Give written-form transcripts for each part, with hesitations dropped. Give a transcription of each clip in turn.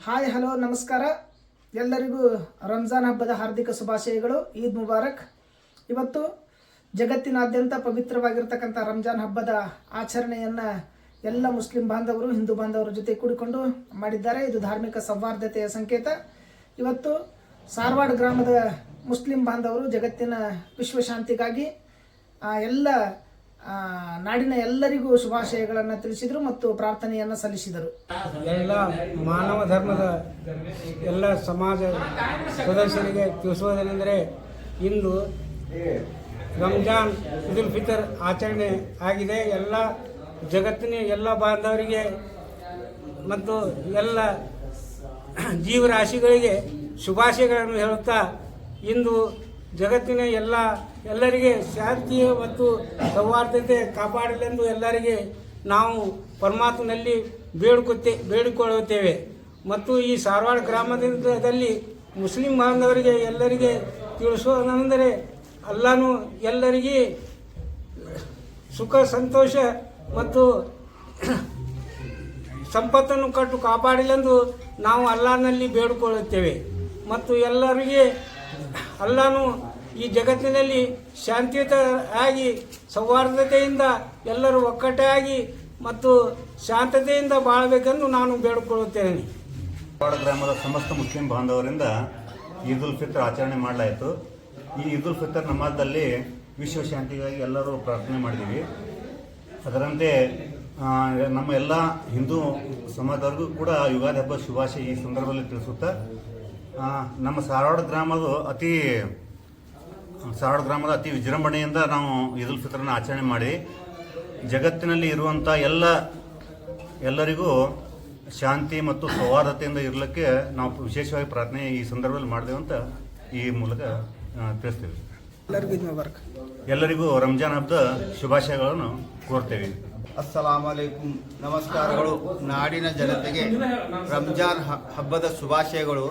Hi hello ನಮಸ್ಕಾರ. ಎಲ್ಲರಿಗೂ ರಂಜಾನ್ ಹಬ್ಬದ ಹಾರ್ದಿಕ ಶುಭಾಶಯಗಳು. ಈದ್ ಮುಬಾರಕ್. ಇವತ್ತು ಜಗತ್ತಿನಾದ್ಯಂತ ಪವಿತ್ರವಾಗಿರ್ತಕ್ಕಂಥ ರಂಜಾನ್ ಹಬ್ಬದ ಆಚರಣೆಯನ್ನು ಎಲ್ಲ ಮುಸ್ಲಿಂ ಬಾಂಧವರು ಹಿಂದೂ ಬಾಂಧವರ ಜೊತೆ ಕೂಡಿಕೊಂಡು ಮಾಡಿದ್ದಾರೆ. ಇದು ಧಾರ್ಮಿಕ ಸೌಹಾರ್ದತೆಯ ಸಂಕೇತ. ಇವತ್ತು ಸಾರವಾಡ ಗ್ರಾಮದ ಮುಸ್ಲಿಂ ಬಾಂಧವರು ಜಗತ್ತಿನ ವಿಶ್ವಶಾಂತಿಗಾಗಿ ಎಲ್ಲ ನಾಡಿನ ಎಲ್ಲರಿಗೂ ಶುಭಾಶಯಗಳನ್ನು ತಿಳಿಸಿದರು ಮತ್ತು ಪ್ರಾರ್ಥನೆಯನ್ನು ಸಲ್ಲಿಸಿದರು. ಎಲ್ಲ ಮಾನವ ಧರ್ಮದ ಎಲ್ಲ ಸಮಾಜ ಸದಸ್ಯರಿಗೆ ತಿಳಿಸುವುದೇನೆಂದರೆ, ಇಂದು ರಂಜಾನ್ ಈದ್ ಉಲ್ ಫಿತರ್ ಆಚರಣೆ ಆಗಿದೆ. ಎಲ್ಲ ಜಗತ್ತಿನ ಎಲ್ಲ ಬಾಂಧವರಿಗೆ ಮತ್ತು ಎಲ್ಲ ಜೀವರಾಶಿಗಳಿಗೆ ಶುಭಾಶಯಗಳನ್ನು ಹೇಳುತ್ತಾ, ಇಂದು ಜಗತ್ತಿನ ಎಲ್ಲರಿಗೆ ಶಾಂತಿ ಮತ್ತು ಸೌಹಾರ್ದತೆ ಕಾಪಾಡಲೆಂದು ಎಲ್ಲರಿಗೆ ನಾವು ಪರಮಾತ್ಮನಲ್ಲಿ ಬೇಡಿಕೊಳ್ಳುತ್ತೇವೆ. ಮತ್ತು ಈ ಸಾರವಾಡ ಗ್ರಾಮದಲ್ಲಿ ಮುಸ್ಲಿಂ ಬಾಂಧವರಿಗೆ ಎಲ್ಲರಿಗೆ ತಿಳಿಸೋದೆಂದರೆ, ಅಲ್ಲಾನು ಎಲ್ಲರಿಗೆ ಸುಖ ಸಂತೋಷ ಮತ್ತು ಸಂಪತ್ತನ್ನು ಕೊಟ್ಟು ಕಾಪಾಡಲೆಂದು ನಾವು ಅಲ್ಲಾನಲ್ಲಿ ಬೇಡಿಕೊಳ್ಳುತ್ತೇವೆ. ಮತ್ತು ಎಲ್ಲರಿಗೆ ಅಲ್ಲಾನು ಈ ಜಗತ್ತಿನಲ್ಲಿ ಶಾಂತಿಯುತವಾಗಿ ಸೌಹಾರ್ದತೆಯಿಂದ ಎಲ್ಲರೂ ಒಕ್ಕಟ್ಟಾಗಿ ಮತ್ತು ಶಾಂತತೆಯಿಂದ ಬಾಳಬೇಕೆಂದು ನಾನು ಬೇಡಿಕೊಳ್ಳುತ್ತೇನೆ. ಸಾರವಾಡ ಗ್ರಾಮದ ಸಮಸ್ತ ಮುಸ್ಲಿಂ ಬಾಂಧವರಿಂದ ಈದ್ ಉಲ್ ಫಿತರ್ ಆಚರಣೆ ಮಾಡಲಾಯಿತು. ಈ ಈದ್ ಉಲ್ ಫಿತರ್ ನಮಾಜ್ದಲ್ಲಿ ವಿಶ್ವಶಾಂತಿಗಾಗಿ ಎಲ್ಲರೂ ಪ್ರಾರ್ಥನೆ ಮಾಡಿದ್ದೀವಿ. ಅದರಂತೆ ನಮ್ಮ ಎಲ್ಲ ಹಿಂದೂ ಸಮಾಜದವ್ರಿಗೂ ಕೂಡ ಯುಗಾದಿ ಹಬ್ಬ ಶುಭಾಶಯ ಈ ಸಂದರ್ಭದಲ್ಲಿ ತಿಳಿಸುತ್ತಾ, ನಮ್ಮ ಸಾರವಾಡ ಗ್ರಾಮದ ಅತಿ ವಿಜೃಂಭಣೆಯಿಂದ ನಾವು ಈದ್ ಉಲ್ ಫಿತರ್ನ ಆಚರಣೆ ಮಾಡಿ ಜಗತ್ತಿನಲ್ಲಿ ಇರುವಂಥ ಎಲ್ಲರಿಗೂ ಶಾಂತಿ ಮತ್ತು ಸೌಹಾರ್ದತೆಯಿಂದ ಇರಲಿಕ್ಕೆ ನಾವು ವಿಶೇಷವಾಗಿ ಪ್ರಾರ್ಥನೆ ಈ ಸಂದರ್ಭದಲ್ಲಿ ಮಾಡಿದೆವು ಅಂತ ಈ ಮೂಲಕ ತಿಳಿಸ್ತೇವೆ. ಎಲ್ಲರಿಗೂ ರಂಜಾನ್ ಹಬ್ಬದ ಶುಭಾಶಯಗಳನ್ನು ಕೋರ್ತೇವೆ. ಅಸ್ಸಲಾಮು ಅಲೈಕುಂ. ನಮಸ್ಕಾರಗಳು. ನಾಡಿನ ಜನತೆಗೆ ರಂಜಾನ್ ಹಬ್ಬದ ಶುಭಾಶಯಗಳು.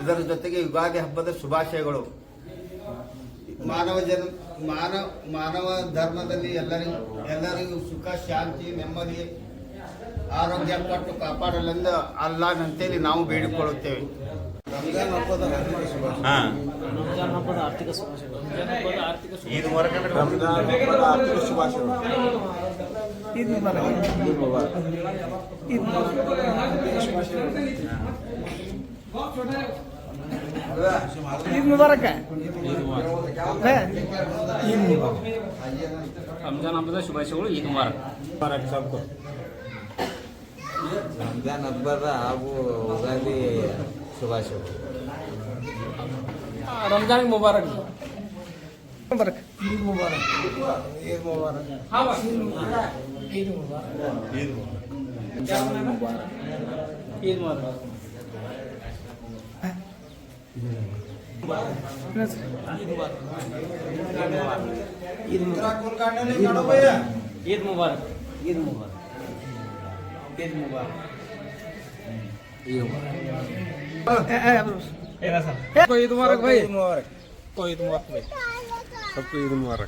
ಇದರ ಜೊತೆಗೆ ಯುಗಾದಿ ಹಬ್ಬದ ಶುಭಾಶಯಗಳು. ಮಾನವ ಧರ್ಮದಲ್ಲಿ ಎಲ್ಲರಿಗೂ ಸುಖ ಶಾಂತಿ ನೆಮ್ಮದಿ ಆರೋಗ್ಯ ಕೊಟ್ಟು ಕಾಪಾಡಲೆಂದು ಅಲ್ಲಾಹನಂತೇಳಿ ನಾವು ಬೇಡಿಕೊಳ್ಳುತ್ತೇವೆ. ರಂಜಾನ್ ಹಬ್ಬದ ಆರ್ಥಿಕ ಶುಭಾಶಯಗಳು. ಈದ್ ಮುಬಾರಕ್. ರಂಜಾನ್ ಹಬ್ಬದ ಆರ್ಥಿಕ ಶುಭಾಶಯಗಳು. ಈದ್ ಮುಬಾರಕ್. ಈದ್ ಮುಬಾರಕ್. ರಂಜಾನ್ ಹಬ್ಬದ ಶುಭಾಶಯಗಳು. ಈದ್ ಮುಬಾರಕ್. ರಂಜಾನ್ ಹಬ್ಬದ ಹಾಗೂ ಯುಗಾದಿ ಶುಭಾಶಯಗಳು. ರಂಜಾನ್ ಮುಬಾರಕ್. ಮುಬಾರಕ್. ಈದ್ ಮುಬಾರಕ್. ಈದ್ ಮುಬಾರಕ್. ಈದ್ ಮುಬಾರಕ್. ಈದ್ ಮುಬಾರಕ್. ಈದ್ ಮುಬಾರಕ್. ಈದ್ ಮುಬಾರಕ್. ಈದ್ ಮುಬಾರಕ್. ಈದ್ ಮುಬಾರಕ್ ಭಾई. ಈದ್ ಮುಬಾರಕ್. ಈದ್ ಮುಬಾರಕ್.